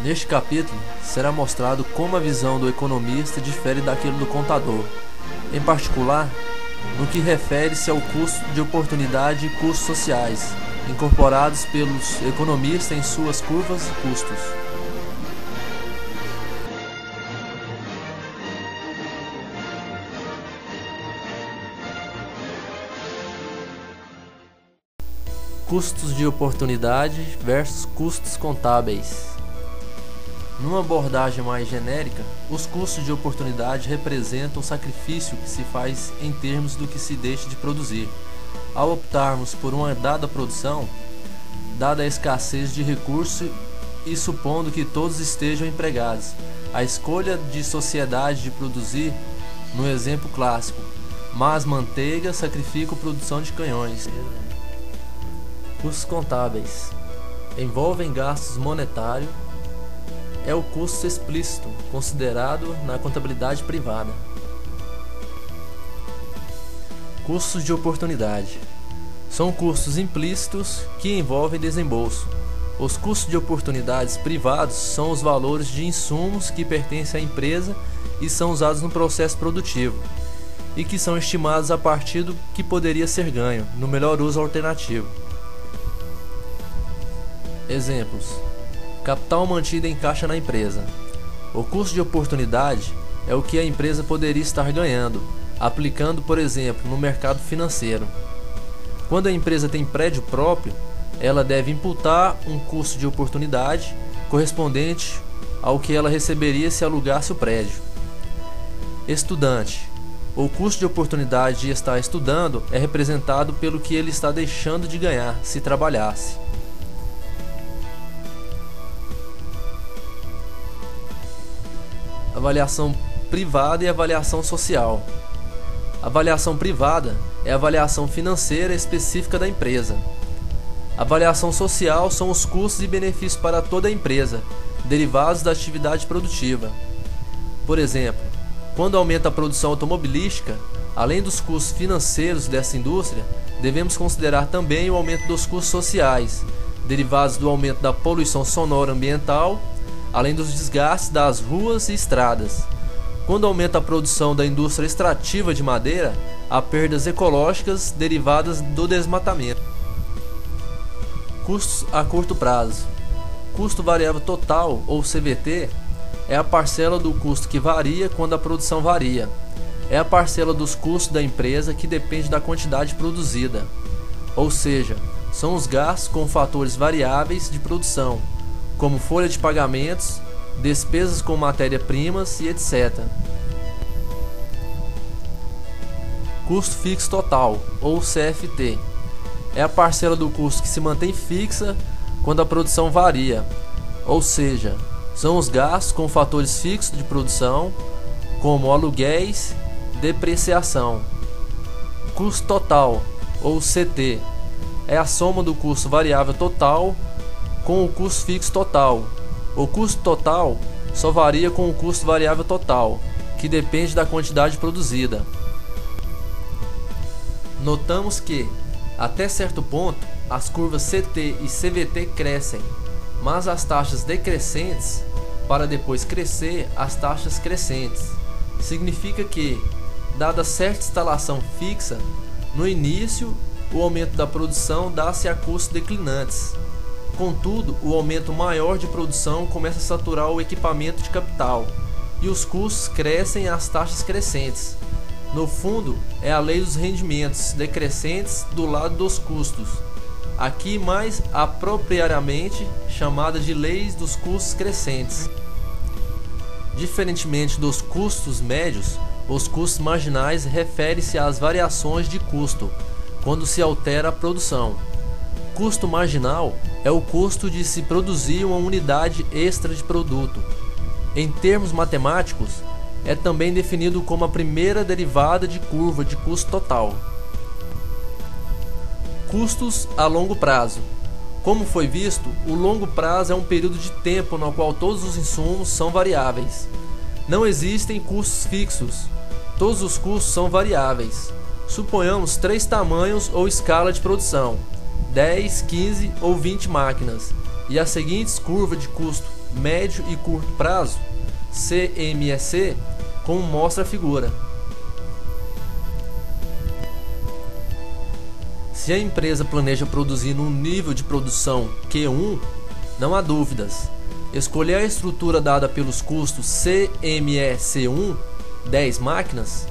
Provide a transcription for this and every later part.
Neste capítulo, será mostrado como a visão do economista difere daquilo do contador, em particular, no que refere-se ao custo de oportunidade e custos sociais, incorporados pelos economistas em suas curvas de custos. Custos de oportunidade versus custos contábeis. Numa abordagem mais genérica, os custos de oportunidade representam o sacrifício que se faz em termos do que se deixa de produzir. Ao optarmos por uma dada produção, dada a escassez de recursos e supondo que todos estejam empregados, a escolha de sociedade de produzir, no exemplo clássico, mas manteiga sacrifica a produção de canhões. Custos contábeis envolvem gastos monetários. É o custo explícito, considerado na contabilidade privada. Custos de oportunidade são custos implícitos que envolvem desembolso. Os custos de oportunidades privados são os valores de insumos que pertencem à empresa e são usados no processo produtivo, e que são estimados a partir do que poderia ser ganho, no melhor uso alternativo. Exemplos: capital mantido em caixa na empresa. O custo de oportunidade é o que a empresa poderia estar ganhando, aplicando, por exemplo, no mercado financeiro. Quando a empresa tem prédio próprio, ela deve imputar um custo de oportunidade correspondente ao que ela receberia se alugasse o prédio. Estudante. O custo de oportunidade de estar estudando é representado pelo que ele está deixando de ganhar se trabalhasse. Avaliação privada e avaliação social. A avaliação privada é a avaliação financeira específica da empresa. A avaliação social são os custos e benefícios para toda a empresa, derivados da atividade produtiva. Por exemplo, quando aumenta a produção automobilística, além dos custos financeiros dessa indústria, devemos considerar também o aumento dos custos sociais, derivados do aumento da poluição sonora ambiental, além dos desgastes das ruas e estradas. Quando aumenta a produção da indústria extrativa de madeira, há perdas ecológicas derivadas do desmatamento. Custos a curto prazo. Custo variável total, ou CVT, é a parcela do custo que varia quando a produção varia. É a parcela dos custos da empresa que depende da quantidade produzida. Ou seja, são os gastos com fatores variáveis de produção, como folha de pagamentos, despesas com matéria-primas e etc. Custo fixo total, ou CFT, é a parcela do custo que se mantém fixa quando a produção varia, ou seja, são os gastos com fatores fixos de produção, como aluguéis, depreciação. Custo total, ou CT, é a soma do custo variável total com o custo fixo total. O custo total só varia com o custo variável total, que depende da quantidade produzida. Notamos que, até certo ponto, as curvas CT e CVT crescem, mas as taxas decrescentes, para depois crescer as taxas crescentes. Significa que, dada certa instalação fixa, no início o aumento da produção dá-se a custos declinantes. Contudo, o aumento maior de produção começa a saturar o equipamento de capital, e os custos crescem às taxas crescentes. No fundo, é a lei dos rendimentos decrescentes do lado dos custos, aqui mais apropriadamente chamada de lei dos custos crescentes. Diferentemente dos custos médios, os custos marginais referem-se às variações de custo, quando se altera a produção. Custo marginal é o custo de se produzir uma unidade extra de produto. Em termos matemáticos, é também definido como a primeira derivada de curva de custo total. Custos a longo prazo. Como foi visto, o longo prazo é um período de tempo no qual todos os insumos são variáveis. Não existem custos fixos. Todos os custos são variáveis. Suponhamos 3 tamanhos ou escala de produção, 10, 15 ou 20 máquinas, e as seguintes curvas de custo médio e curto prazo, CMEC, como mostra a figura. Se a empresa planeja produzir num nível de produção Q1, não há dúvidas. Escolher a estrutura dada pelos custos CMEC1, 10 máquinas,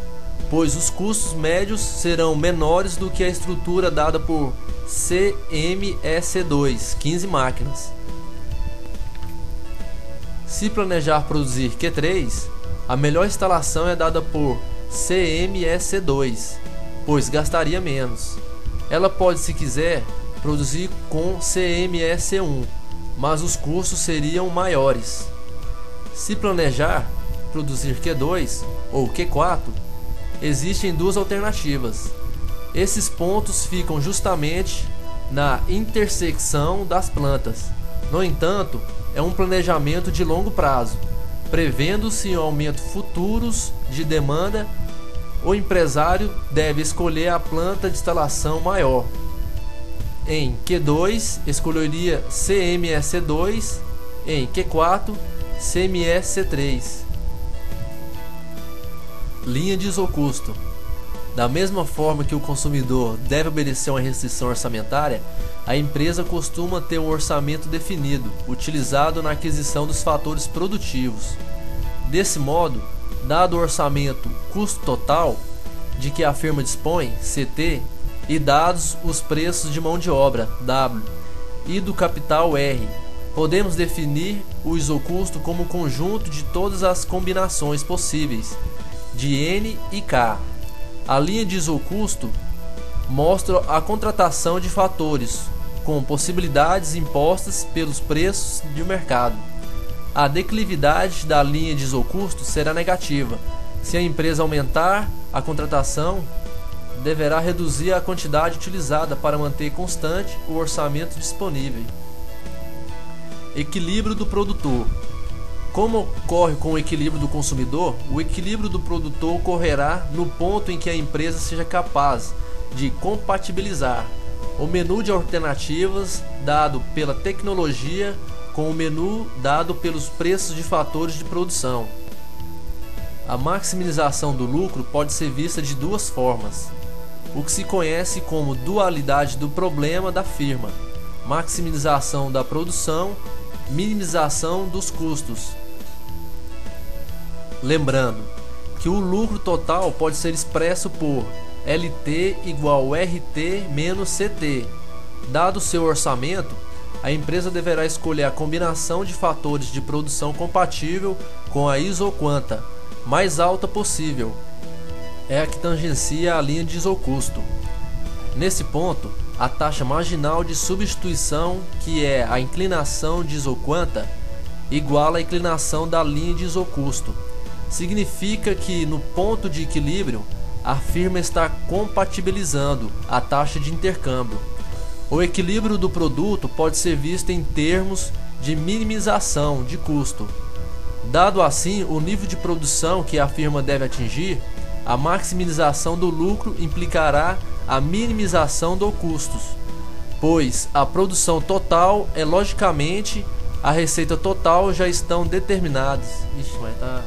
pois os custos médios serão menores do que a estrutura dada por CMEC2, 15 máquinas. Se planejar produzir Q3, a melhor instalação é dada por CMEC2, pois gastaria menos. Ela pode, se quiser, produzir com CMEC1, mas os custos seriam maiores. Se planejar produzir Q2 ou Q4, existem duas alternativas. Esses pontos ficam justamente na intersecção das plantas. No entanto, é um planejamento de longo prazo, prevendo-se um aumento futuros de demanda. O empresário deve escolher a planta de instalação maior. Em Q2, escolheria CMEC2, em Q4, CMEC3. Linha de isocusto. Da mesma forma que o consumidor deve obedecer a uma restrição orçamentária, a empresa costuma ter um orçamento definido, utilizado na aquisição dos fatores produtivos. Desse modo, dado o orçamento custo total de que a firma dispõe, CT, e dados os preços de mão de obra, W, e do capital, R, podemos definir o isocusto como o conjunto de todas as combinações possíveis de N e K. A linha de isocusto mostra a contratação de fatores com possibilidades impostas pelos preços do mercado. A declividade da linha de isocusto será negativa. Se a empresa aumentar a contratação, deverá reduzir a quantidade utilizada para manter constante o orçamento disponível. Equilíbrio do produtor. Como ocorre com o equilíbrio do consumidor, o equilíbrio do produtor ocorrerá no ponto em que a empresa seja capaz de compatibilizar o menu de alternativas dado pela tecnologia com o menu dado pelos preços de fatores de produção. A maximização do lucro pode ser vista de duas formas: o que se conhece como dualidade do problema da firma, maximização da produção, minimização dos custos. Lembrando que o lucro total pode ser expresso por LT igual RT menos CT. Dado seu orçamento, a empresa deverá escolher a combinação de fatores de produção compatível com a isoquanta mais alta possível. É a que tangencia a linha de isocusto. Nesse ponto, a taxa marginal de substituição, que é a inclinação de isoquanta, iguala a inclinação da linha de isocusto. Significa que no ponto de equilíbrio, a firma está compatibilizando a taxa de intercâmbio. O equilíbrio do produto pode ser visto em termos de minimização de custo. Dado assim o nível de produção que a firma deve atingir, a maximização do lucro implicará a minimização dos custos, pois a produção total é logicamente a receita total já estão determinadas. Ixi, mas tá